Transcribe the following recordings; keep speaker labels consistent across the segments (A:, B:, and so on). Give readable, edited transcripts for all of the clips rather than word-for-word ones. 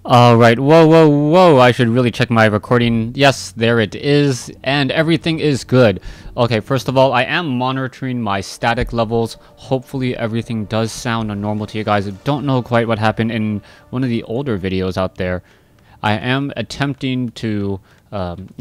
A: Alright, whoa, I should really check my recording. Yes, there it is, and everything is good. Okay, first of all, I am monitoring my static levels. Hopefully everything does sound normal to you guys. I don't know quite what happened in one of the older videos out there. I am attempting to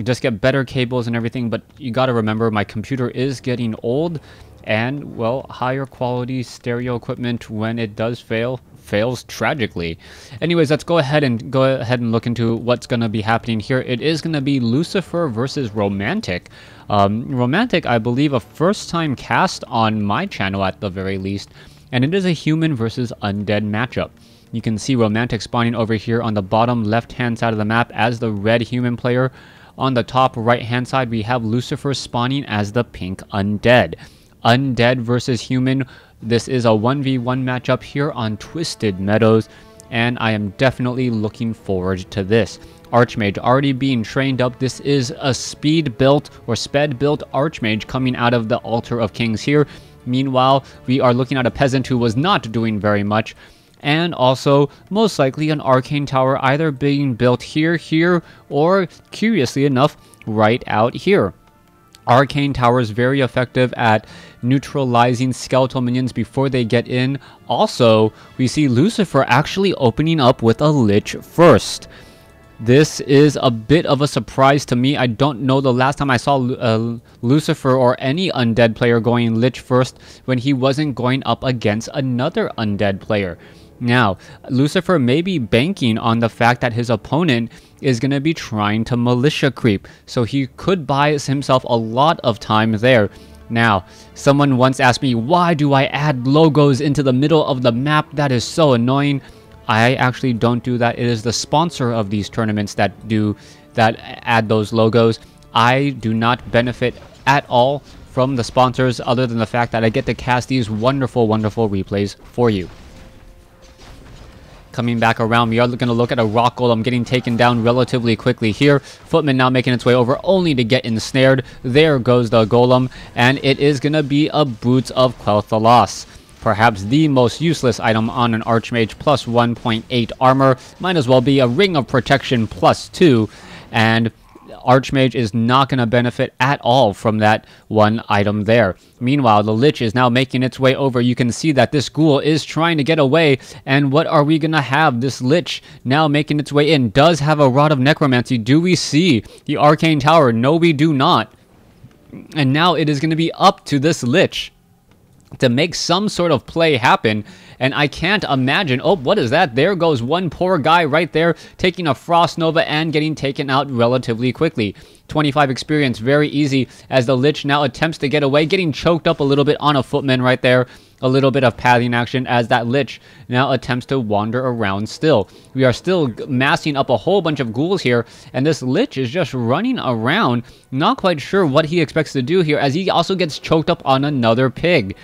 A: just get better cables and everything, but you gotta remember my computer is getting old, and, well, higher quality stereo equipment, when it does fails tragically. Anyways, let's go ahead and look into what's going to be happening here. It is going to be Lucifer versus Romantic. Romantic, I believe, a first-time cast on my channel at the very least, and it is a human versus undead matchup. You can see Romantic spawning over here on the bottom left-hand side of the map as the red human player. On the top right-hand side, we have Lucifer spawning as the pink undead. Undead versus human. This is a 1v1 matchup here on Twisted Meadows, and I am definitely looking forward to this. Archmage already being trained up. This is a speed built or sped built Archmage coming out of the Altar of Kings here. Meanwhile, we are looking at a peasant who was not doing very much, and also most likely an arcane tower either being built here, or curiously enough, right out here. Arcane Tower is very effective at neutralizing skeletal minions before they get in. Also, we see Lucifer actually opening up with a Lich first. This is a bit of a surprise to me. I don't know the last time I saw Lucifer or any undead player going Lich first when he wasn't going up against another undead player. Now, Lucifer may be banking on the fact that his opponent is going to be trying to militia creep, so he could buy himself a lot of time there. Now, someone once asked me, why do I add logos into the middle of the map? That is so annoying. I actually don't do that. It is the sponsor of these tournaments that add those logos. I do not benefit at all from the sponsors, other than the fact that I get to cast these wonderful replays for you. Coming back around, we are going to look at a rock golem getting taken down relatively quickly here. Footman now making its way over only to get ensnared. There goes the golem, and it is going to be a Boots of Quel'Thalas. Perhaps the most useless item on an Archmage, plus 1.8 armor. Might as well be a Ring of Protection plus 2, and Archmage is not going to benefit at all from that one item there. Meanwhile, the Lich is now making its way over. You can see that this ghoul is trying to get away, and what are we going to have? This Lich now making its way in does have a Rod of Necromancy. Do we see the Arcane Tower? No, we do not. And now it is going to be up to this Lich to make some sort of play happen, and I can't imagine. Oh, what is that? There goes one poor guy right there, taking a Frost Nova and getting taken out relatively quickly. 25 experience, very easy, as the Lich now attempts to get away, getting choked up a little bit on a Footman right there. A little bit of pathing action as that Lich now attempts to wander around still. We are still massing up a whole bunch of ghouls here, and this Lich is just running around, not quite sure what he expects to do here, as he also gets choked up on another pig.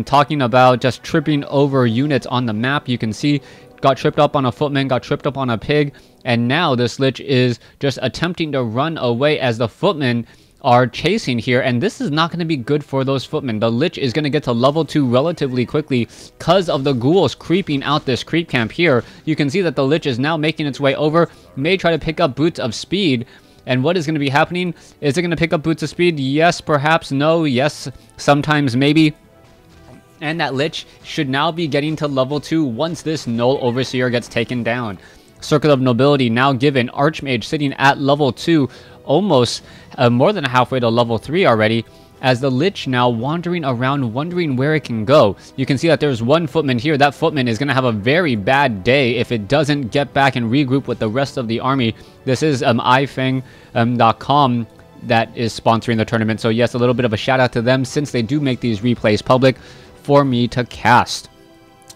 A: Talking about just tripping over units on the map, you can see got tripped up on a Footman, got tripped up on a pig, and now this Lich is just attempting to run away as the Footmen are chasing here, and this is not going to be good for those Footmen. The Lich is going to get to level 2 relatively quickly because of the ghouls creeping out this creep camp here. You can see that the Lich is now making its way over, may try to pick up Boots of Speed. And what is going to be happening? Is it going to pick up Boots of Speed? Yes, perhaps. No, yes, sometimes, maybe. And that Lich should now be getting to level 2 once this Null Overseer gets taken down. Circle of Nobility now given. Archmage sitting at level 2, almost more than halfway to level 3 already, as the Lich now wandering around, wondering where it can go. You can see that there's one Footman here. That Footman is going to have a very bad day if it doesn't get back and regroup with the rest of the army. This is ifeng.com that is sponsoring the tournament. So yes, a little bit of a shout out to them, since they do make these replays public for me to cast.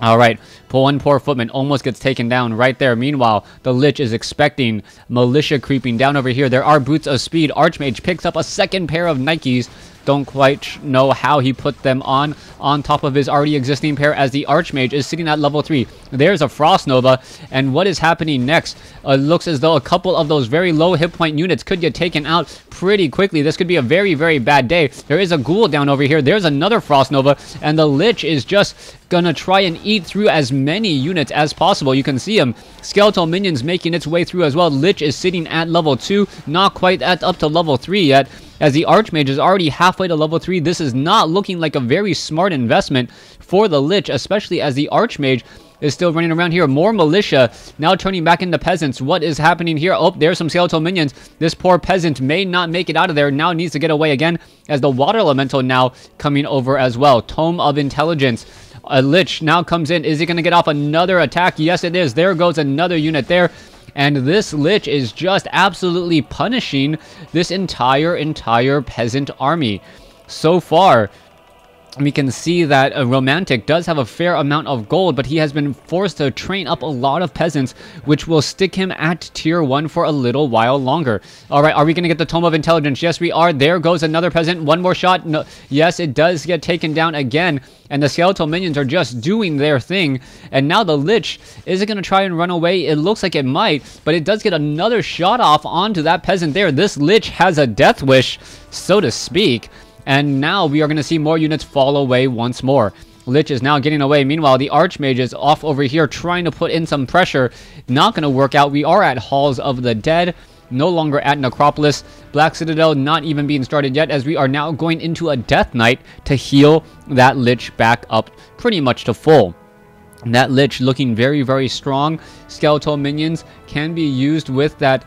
A: Alright, one poor Footman almost gets taken down right there. Meanwhile, the Lich is expecting militia creeping down over here. There are Boots of Speed. Archmage picks up a second pair of Nikes. Don't quite know how he put them on top of his already existing pair, as the Archmage is sitting at level 3. There's a Frost Nova, and what is happening next? Looks as though a couple of those very low hit point units could get taken out pretty quickly. This could be a very, very bad day. There is a Ghoul down over here. There's another Frost Nova, and the Lich is just gonna try and eat through as many units as possible. You can see him. Skeletal Minions making its way through as well. Lich is sitting at level 2, not quite up to level 3 yet, as the Archmage is already halfway to level 3. This is not looking like a very smart investment for the Lich, especially as the Archmage is still running around here. More militia now turning back into peasants. What is happening here? Oh, there's some skeletal minions. This poor peasant may not make it out of there. Now needs to get away again, as the water elemental now coming over as well. Tome of Intelligence. A Lich now comes in. Is he going to get off another attack? Yes, it is. There goes another unit there. And this Lich is just absolutely punishing this entire peasant army. So far, we can see that Romantic does have a fair amount of gold, but he has been forced to train up a lot of peasants, which will stick him at tier 1 for a little while longer. Alright, are we going to get the Tome of Intelligence? Yes, we are. There goes another peasant. One more shot. No. Yes, it does get taken down again, and the skeletal minions are just doing their thing. And now the Lich, is it going to try and run away? It looks like it might, but it does get another shot off onto that peasant there. This Lich has a death wish, so to speak. And now we are going to see more units fall away once more. Lich is now getting away. Meanwhile, the Archmage is off over here trying to put in some pressure. Not going to work out. We are at Halls of the Dead. No longer at Necropolis. Black Citadel not even being started yet, as we are now going into a Death Knight to heal that Lich back up pretty much to full. That Lich looking very, very strong. Skeletal minions can be used with that,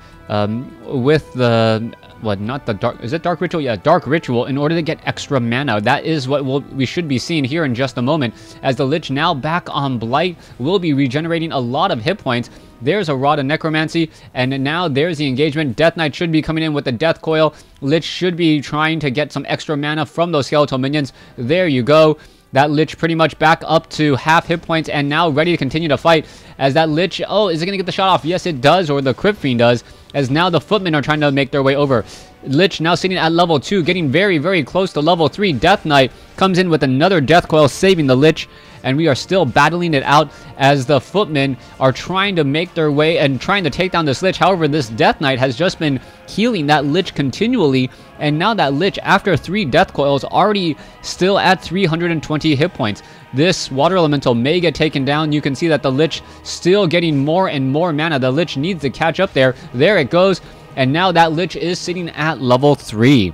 A: with the... What, not the dark, is it Dark Ritual? Yeah, Dark Ritual, in order to get extra mana. That is what we should be seeing here in just a moment, as the Lich now back on Blight will be regenerating a lot of hit points. There's a Rod of Necromancy, and now there's the engagement. Death Knight should be coming in with the Death Coil. Lich should be trying to get some extra mana from those skeletal minions. There you go. That Lich pretty much back up to half hit points and now ready to continue to fight, as that Lich, oh, is it going to get the shot off? Yes, it does, or the Crypt Fiend does, as now the Footmen are trying to make their way over. Lich now sitting at level 2, getting very, very close to level 3. Death Knight comes in with another Death Coil, saving the Lich, and we are still battling it out as the Footmen are trying to make their way and trying to take down this Lich. However, this Death Knight has just been healing that Lich continually, and now that Lich, after 3 Death Coils, already still at 320 hit points. This Water Elemental may get taken down. You can see that the Lich still getting more and more mana. The Lich needs to catch up there. There it goes. And now that Lich is sitting at level 3.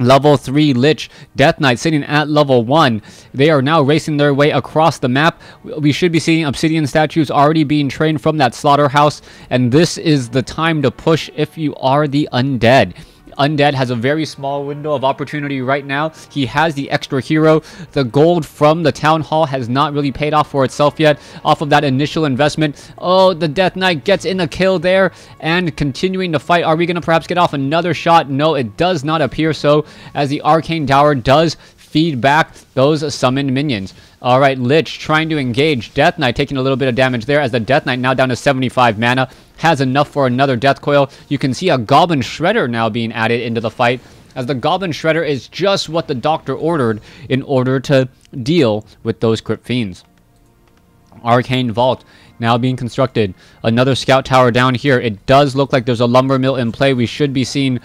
A: Level 3 Lich, Death Knight sitting at level 1. They are now racing their way across the map. We should be seeing Obsidian statues already being trained from that slaughterhouse. And this is the time to push if you are the Undead. Undead has a very small window of opportunity right now. He has the extra hero. The gold from the town hall has not really paid off for itself yet off of that initial investment. Oh, the Death Knight gets in a kill there and continuing to fight. Are we going to perhaps get off another shot? No, it does not appear so, as the Arcane Tower does feed back those summoned minions. Alright, Lich trying to engage. Death Knight taking a little bit of damage there, as the Death Knight now down to 75 mana. Has enough for another Death Coil. You can see a Goblin Shredder now being added into the fight, as the Goblin Shredder is just what the Doctor ordered in order to deal with those Crypt Fiends. Arcane Vault now being constructed. Another Scout Tower down here. It does look like there's a Lumber Mill in play. We should be seeing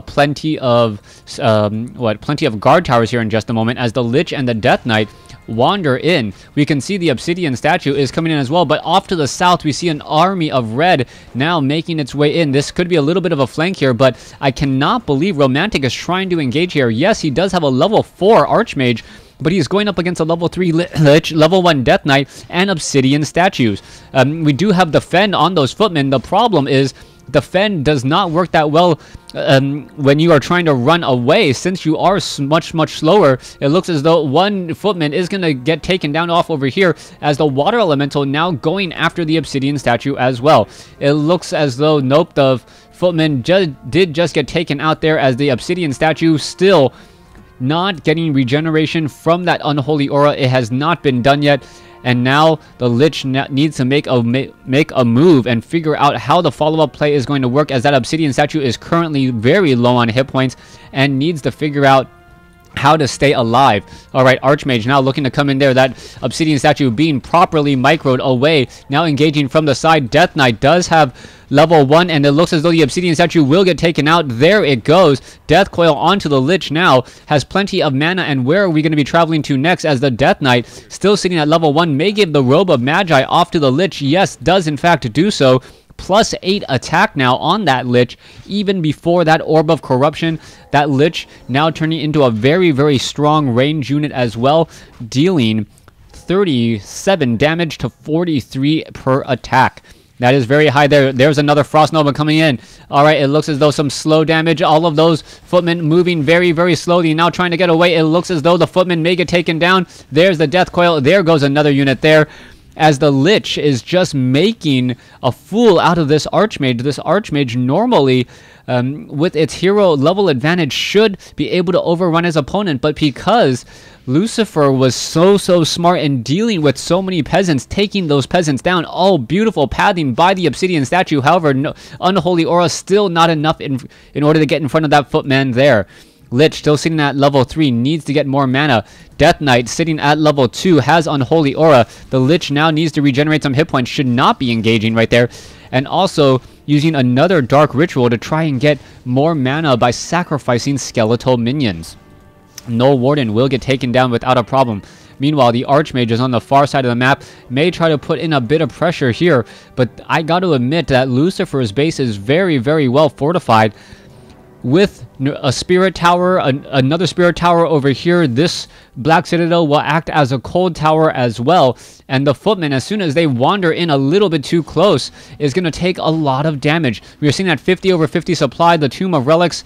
A: plenty of Guard Towers here in just a moment, as the Lich and the Death Knight wander in. We can see the Obsidian statue is coming in as well, but off to the south we see an army of red now making its way in. This could be a little bit of a flank here, but I cannot believe Romantic is trying to engage here. Yes, he does have a level 4 Archmage, but he's going up against a level 3 Lich, level 1 Death Knight, and Obsidian statues. We do have Defend on those Footmen. The problem is Defend does not work that well when you are trying to run away, since you are much slower. It looks as though one Footman is going to get taken down off over here, as the Water Elemental now going after the Obsidian statue as well. It looks as though, nope, the Footman did just get taken out there, as the Obsidian statue still not getting regeneration from that Unholy Aura. It has not been done yet. And now the Lich needs to make a move and figure out how the follow-up play is going to work, as that Obsidian statue is currently very low on hit points and needs to figure out how to stay alive. All right, Archmage now looking to come in there. That Obsidian statue being properly microed away. Now engaging from the side. Death Knight does have level 1, and it looks as though the Obsidian statue will get taken out. There it goes. Death Coil onto the Lich now. Has plenty of mana, and where are we going to be traveling to next, as the Death Knight, still sitting at level 1, may give the Robe of Magi off to the Lich. Yes, does in fact do so. +8 attack now on that Lich, even before that Orb of Corruption. That Lich now turning into a very, very strong range unit as well, dealing 37 damage to 43 per attack. That is very high there. There's another Frost Nova coming in. All right, it looks as though some slow damage. All of those footmen moving very, very slowly, now trying to get away. It looks as though the footmen may get taken down. There's the Death Coil. There goes another unit there, as the Lich is just making a fool out of this Archmage. This Archmage normally, with its hero level advantage, should be able to overrun his opponent, but because Lucifer was so smart in dealing with so many peasants, taking those peasants down. Oh, beautiful pathing by the Obsidian statue. However, no, Unholy Aura still not enough in order to get in front of that footman there. Lich still sitting at level 3, needs to get more mana. Death Knight sitting at level 2, has Unholy Aura. The Lich now needs to regenerate some hit points, should not be engaging right there. And also using another Dark Ritual to try and get more mana by sacrificing skeletal minions. No Warden will get taken down without a problem. Meanwhile, the Archmage is on the far side of the map, may try to put in a bit of pressure here, but I got to admit that Lucifer's base is very, very well fortified. With a Spirit Tower, another Spirit Tower over here, this Black Citadel will act as a Cold Tower as well. And the footmen, as soon as they wander in a little bit too close, is going to take a lot of damage. We are seeing that 50/50 supply. The Tomb of Relics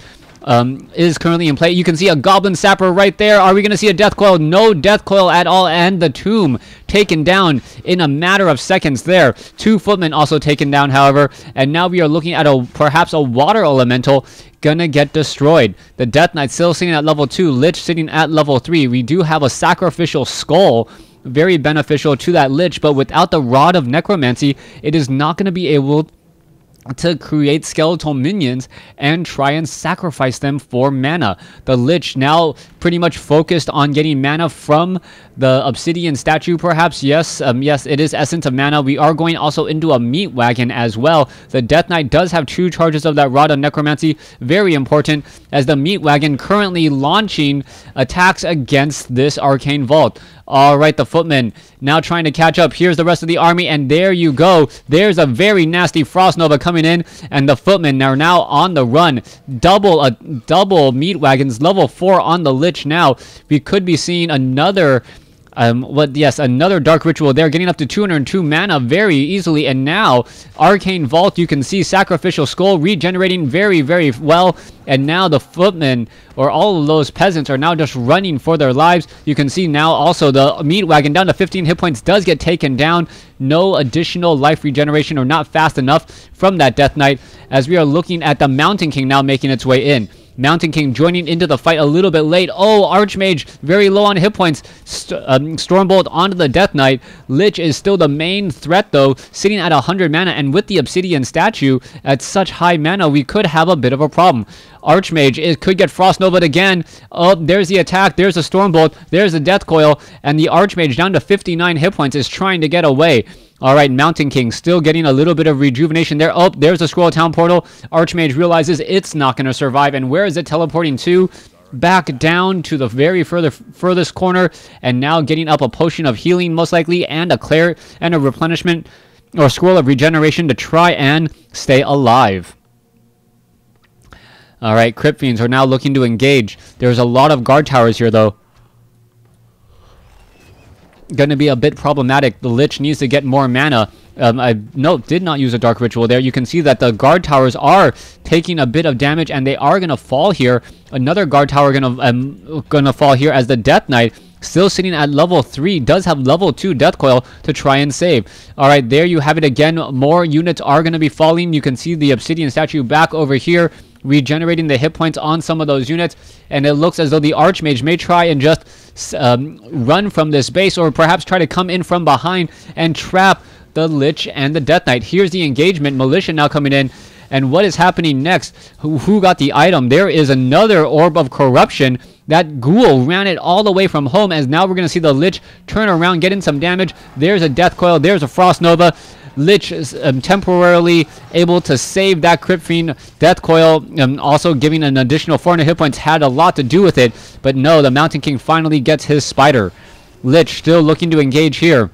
A: is currently in play. You can see a Goblin Sapper right there. Are we going to see a Death Coil? No Death Coil at all, and the Tomb taken down in a matter of seconds there. 2 footmen also taken down, however, and now we are looking at perhaps a Water Elemental gonna get destroyed. The Death Knight still sitting at level 2, Lich sitting at level 3. We do have a Sacrificial Skull, very beneficial to that Lich, but without the Rod of Necromancy, it is not going to be able to create skeletal minions and try and sacrifice them for mana. The Lich now pretty much focused on getting mana from the Obsidian statue, perhaps. Yes, yes, it is Essence of Mana. We are going also into a Meat Wagon as well. The Death Knight does have 2 charges of that Rod of Necromancy. Very important, as the Meat Wagon currently launching attacks against this Arcane Vault. All right, the footmen now trying to catch up. Here's the rest of the army, and there you go. There's a very nasty Frost Nova coming in, and the footmen are now on the run. Double Meat Wagons, level 4 on the Lich now. We could be seeing another another Dark Ritual there, getting up to 202 mana very easily. And now Arcane Vault, you can see Sacrificial Skull regenerating very, very well. And now the footmen, or all of those peasants, are now just running for their lives. You can see now also the Meat Wagon down to 15 hit points does get taken down. No additional life regeneration, or not fast enough, from that Death Knight, as we are looking at the Mountain King now making its way in. Mountain King joining into the fight a little bit late. Oh, Archmage very low on hit points. Stormbolt onto the Death Knight. Lich is still the main threat though, sitting at 100 mana, and with the Obsidian statue at such high mana, we could have a bit of a problem. Archmage could get Frost Nova'd again. Oh, there's the attack. There's the Stormbolt. There's the Death Coil, and the Archmage down to 59 hit points is trying to get away. All right, Mountain King still getting a little bit of rejuvenation there. Oh, there's the Scroll Town portal. Archmage realizes it's not going to survive, and where is it teleporting to? Back down to the very furthest corner, and now getting up a potion of healing most likely, and a replenishment or scroll of regeneration to try and stay alive. All right, Crypt Fiends are now looking to engage. There's a lot of guard towers here though. Going to be a bit problematic. The Lich needs to get more mana. I did not use a Dark Ritual there. You can see that the guard towers are taking a bit of damage, and they are going to fall here. Another guard tower gonna fall here, as the Death Knight, still sitting at level 3, does have level 2 Death Coil to try and save. All right, there you have it again. More units are going to be falling. You can see the Obsidian statue back over here, regenerating the hit points on some of those units, and it looks as though the Archmage may try and just run from this base, or perhaps try to come in from behind and trap the Lich and the Death Knight. Here's the engagement. Militia now coming in, and what is happening next? Who got the item? There is another Orb of Corruption That Ghoul ran it all the way from home, as now we're going to see the Lich turn around, getting some damage. There's a Death Coil. There's a Frost Nova. Lich is temporarily able to save that Crypt Fiend. Death Coil also giving an additional 400 hit points had a lot to do with it. But no, the Mountain King finally gets his Spider. Lich still looking to engage here.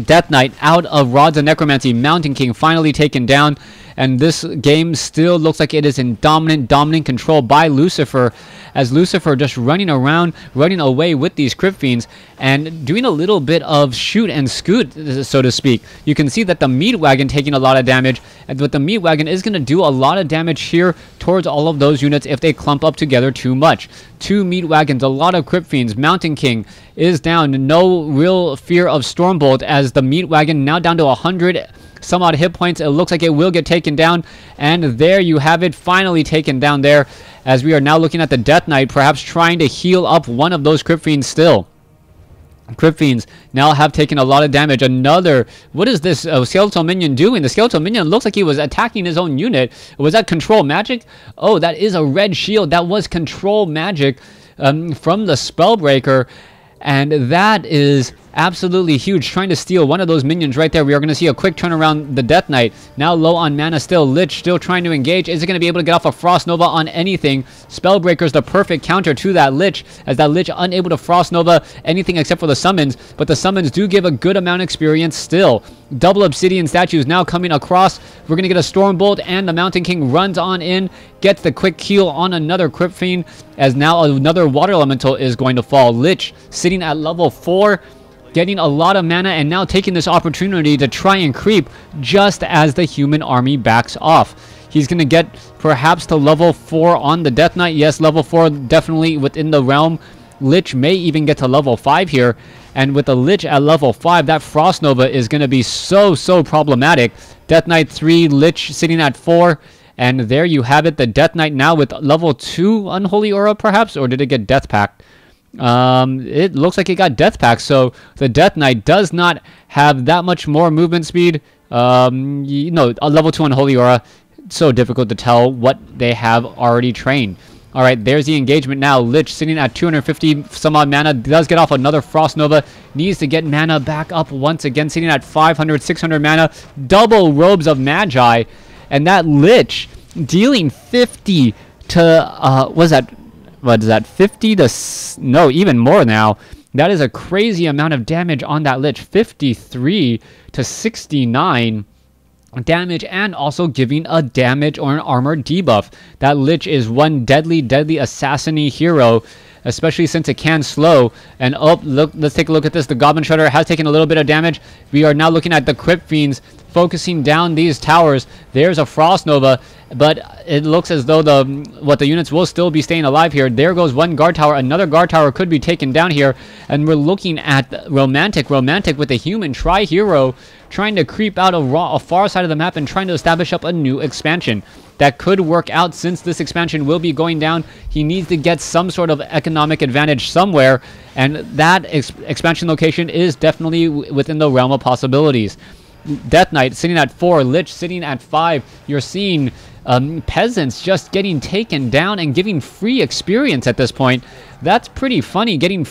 A: Death Knight out of Rods of Necromancy. Mountain King finally taken down. And this game still looks like it is in dominant control by Lucifer, as Lucifer just running around, running away with these Crypt Fiends and doing a little bit of shoot and scoot, so to speak. You can see that the Meat Wagon taking a lot of damage, but the Meat Wagon is going to do a lot of damage here towards all of those units if they clump up together too much. 2 Meat Wagons, a lot of Crypt Fiends. Mountain King is down. No real fear of Stormbolt, as the Meat Wagon now down to 100 some odd hit points. It looks like it will get taken down, and there you have it, finally taken down there, as we are now looking at the Death Knight perhaps trying to heal up one of those Crypt Fiends still. Crypt Fiends now have taken a lot of damage. Another, what is this Skeletal Minion doing? The Skeletal Minion looks like he was attacking his own unit. Was that Control Magic? Oh, that is a red shield. That was Control Magic from the Spellbreaker, and that is absolutely huge, trying to steal one of those minions right there. We are going to see a quick turnaround. The Death Knight now low on mana still. Lich still trying to engage. Is it going to be able to get off a Frost Nova on anything? Spellbreaker is the perfect counter to that Lich, as that Lich unable to Frost Nova anything except for the summons, but the summons do give a good amount of experience still. Double Obsidian Statues now coming across. We're going to get a Stormbolt, and the Mountain King runs on in, gets the quick heal on another Crypt Fiend, as now another Water Elemental is going to fall. Lich sitting at level 4, getting a lot of mana, and now taking this opportunity to try and creep just as the human army backs off. He's going to get perhaps to level 4 on the Death Knight. Yes, level 4 definitely within the realm. Lich may even get to level 5 here, and with the Lich at level 5, that Frost Nova is going to be so problematic. Death Knight 3, Lich sitting at 4, and there you have it. The Death Knight now with level 2 Unholy Aura perhaps, or did it get Death Pact? It looks like it got Death Pact, so the Death Knight does not have that much more movement speed. A level 2 Unholy Aura, so difficult to tell what they have already trained. Alright, there's the engagement now. Lich sitting at 250 some odd mana, does get off another Frost Nova, needs to get mana back up once again, sitting at 500, 600 mana, double Robes of Magi, and that Lich dealing 50 to, what is that, 50 to, no, even more now. That is a crazy amount of damage on that Lich, 53 to 69 damage, and also giving a damage or an armor debuff. That Lich is one deadly assassin-y hero, especially since it can slow. And oh, look, let's take a look at this. The Goblin Shredder has taken a little bit of damage. We are now looking at the Crypt Fiends focusing down these towers. There's a Frost Nova, but it looks as though the units will still be staying alive here. There goes one guard tower. Another guard tower could be taken down here, and we're looking at Romantic with a human tri-hero trying to creep out a far side of the map and trying to establish up a new expansion. That could work out, since this expansion will be going down. He needs to get some sort of economic advantage somewhere, and that expansion location is definitely within the realm of possibilities. Death Knight sitting at 4, Lich sitting at 5. You're seeing peasants just getting taken down and giving free experience at this point. That's pretty funny, giving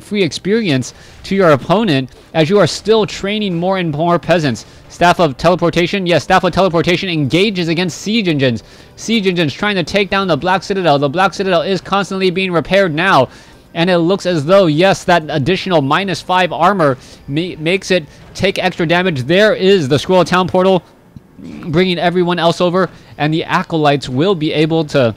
A: free experience to your opponent as you are still training more and more peasants. Staff of Teleportation, yes, Staff of Teleportation engages against Siege Engines. Siege Engines trying to take down the Black Citadel. The Black Citadel is constantly being repaired now, and it looks as though, yes, that additional -5 armor makes it take extra damage. There is the Scroll of Town portal bringing everyone else over, and the Acolytes will be able to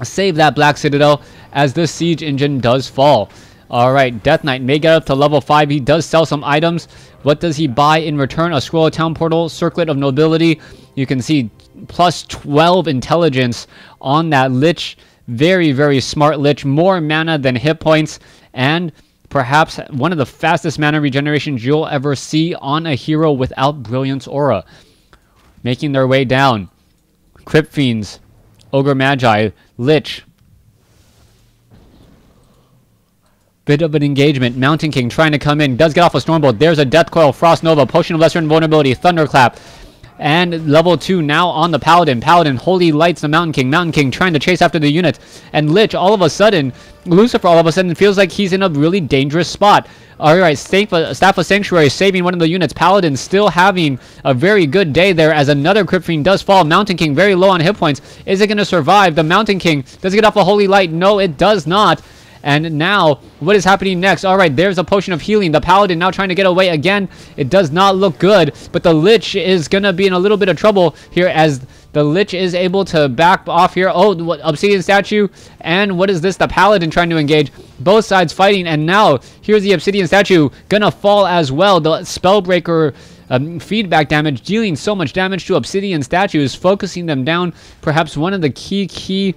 A: save that Black Citadel as this Siege Engine does fall. Alright, Death Knight may get up to level 5. He does sell some items. What does he buy in return? A Scroll of Town portal, Circlet of Nobility. You can see plus 12 intelligence on that Lich. Very smart Lich. More mana than hit points, and perhaps one of the fastest mana regenerations you'll ever see on a hero without Brilliance Aura. Making their way down. Crypt Fiends, Ogre Magi, Lich. Bit of an engagement. Mountain King trying to come in. Does get off a Stormbolt. There's a Death Coil, Frost Nova, Potion of Lesser Invulnerability, Thunderclap. And level 2 now on the Paladin. Paladin wholly lights the Mountain King. Mountain King trying to chase after the units. And Lich, all of a sudden, Lucifer all of a sudden feels like he's in a really dangerous spot. Alright, Staff of Sanctuary saving one of the units. Paladin still having a very good day there as another Crypt Fiend does fall. Mountain King very low on hit points. Is it going to survive? The Mountain King, does it get off a Holy Light? No, it does not. And now, what is happening next? Alright, there's a potion of healing. The Paladin now trying to get away again. It does not look good, but the Lich is going to be in a little bit of trouble here as the Lich is able to back off here. Oh, what, Obsidian Statue. And what is this? The Paladin trying to engage. Both sides fighting, and now here's the Obsidian Statue gonna fall as well. The Spellbreaker feedback damage, dealing so much damage to Obsidian Statues, focusing them down. Perhaps one of the key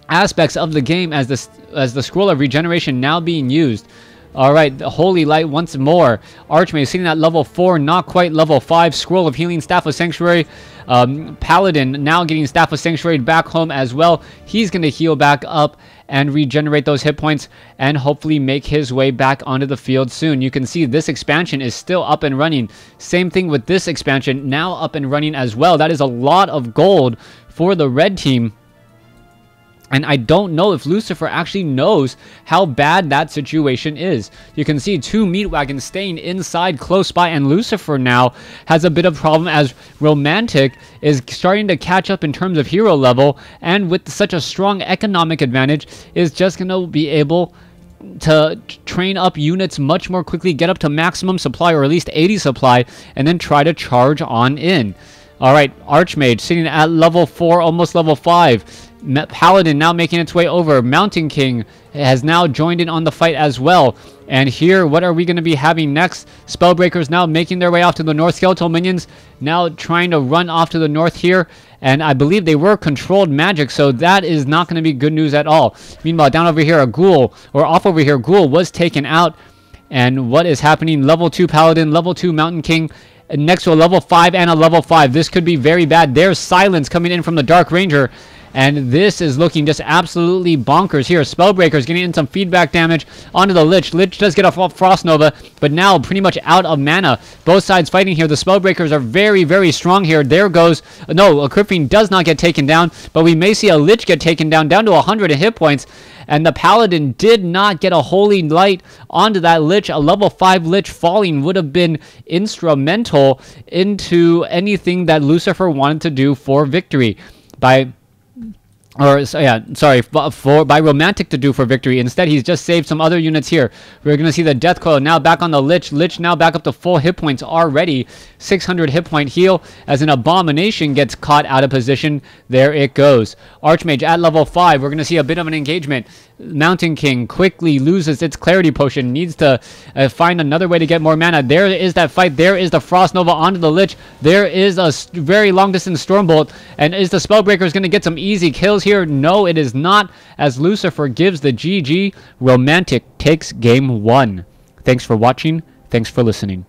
A: aspects of the game as the Scroll of Regeneration now being used. Alright, the Holy Light once more. Archmage sitting at level 4, not quite level 5. Scroll of Healing, Staff of Sanctuary. Paladin now getting Staff of Sanctuary back home as well. He's going to heal back up and regenerate those hit points and hopefully make his way back onto the field soon. You can see this expansion is still up and running. Same thing with this expansion, now up and running as well. That is a lot of gold for the red team. And I don't know if Lucifer actually knows how bad that situation is. You can see 2 meat wagons staying inside close by, and Lucifer now has a bit of problem as Romantic is starting to catch up in terms of hero level, and with such a strong economic advantage is just going to be able to train up units much more quickly, get up to maximum supply or at least 80 supply, and then try to charge on in. Alright, Archmage sitting at level 4, almost level 5. Paladin now making its way over. Mountain King has now joined in on the fight as well. And here, what are we going to be having next? Spellbreakers now making their way off to the north. Skeletal minions now trying to run off to the north here. And I believe they were controlled magic, so that is not going to be good news at all. Meanwhile, down over here, a ghoul, or off over here, ghoul was taken out. And what is happening? Level 2 Paladin, level 2 Mountain King, next to a level 5 and a level 5. This could be very bad. There's Silence coming in from the Dark Ranger. And this is looking just absolutely bonkers here. Spellbreaker's getting in some feedback damage onto the Lich. Lich does get a Frost Nova, but now pretty much out of mana. Both sides fighting here. The Spellbreakers are very, very strong here. There goes... No, a Crypt Fiend does not get taken down, but we may see a Lich get taken down to 100 hit points. And the Paladin did not get a Holy Light onto that Lich. A level 5 Lich falling would have been instrumental into anything that Lucifer wanted to do for victory. By Romantic to do for victory. Instead, he's just saved some other units here. We're going to see the Death Coil now back on the Lich. Lich now back up to full hit points already. 600 hit point heal as an Abomination gets caught out of position. There it goes. Archmage at level 5. We're going to see a bit of an engagement. Mountain King quickly loses its Clarity Potion. Needs to find another way to get more mana. There is that fight. There is the Frost Nova onto the Lich. There is a very long distance Stormbolt. And is the Spellbreaker going to get some easy kills here? No, it is not, as Lucifer gives the GG. Romantic takes game 1. Thanks for watching. Thanks for listening.